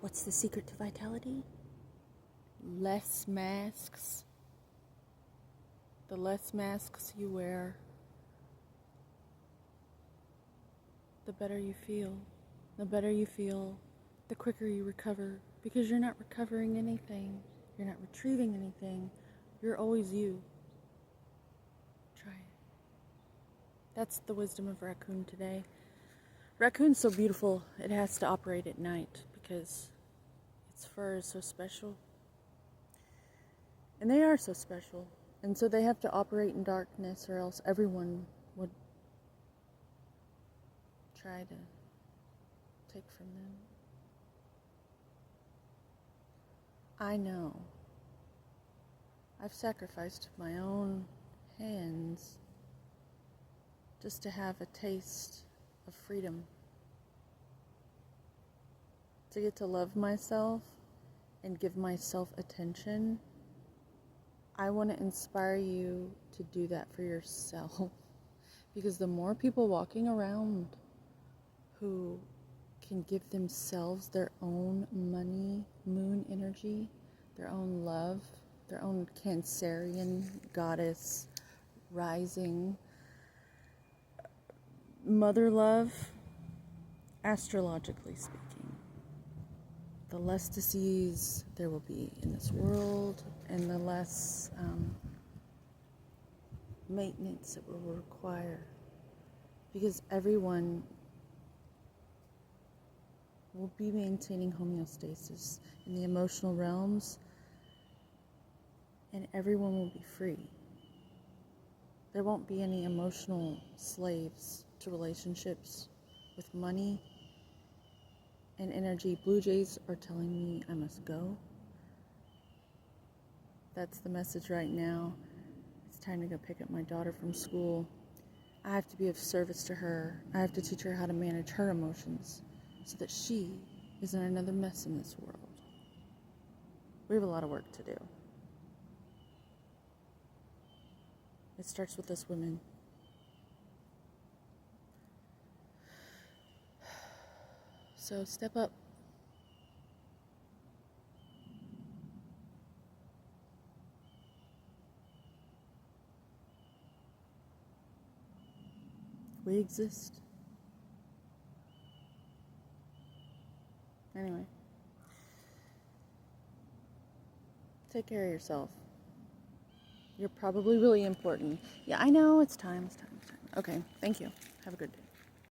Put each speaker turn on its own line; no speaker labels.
What's the secret to vitality? Less masks. The less masks you wear, the better you feel. The better you feel, the quicker you recover. Because you're not recovering anything. You're not retrieving anything. You're always you. Try it. That's the wisdom of Raccoon today. Raccoon's so beautiful, it has to operate at night because its fur is so special. And they are so special. And so they have to operate in darkness, or else everyone would try to take from them. I know. I've sacrificed my own hands just to have a taste of freedom. To get to love myself and give myself attention. I want to inspire you to do that for yourself. Because the more people walking around who can give themselves their own money, moon energy, their own love, their own Cancerian goddess rising, mother love, astrologically speaking, the less disease there will be in this world, and the less maintenance it will require, because everyone will be maintaining homeostasis in the emotional realms, and everyone will be free. There won't be any emotional slaves to relationships with money and energy. Blue jays are telling me I must go. That's the message right now. It's time to go pick up my daughter from school. I have to be of service to her. I have to teach her how to manage her emotions so that she isn't another mess in this world. We have a lot of work to do. It starts with us women. So step up. We exist. Anyway. Take care of yourself. You're probably really important. Yeah, I know. It's time. Okay, thank you. Have a good day.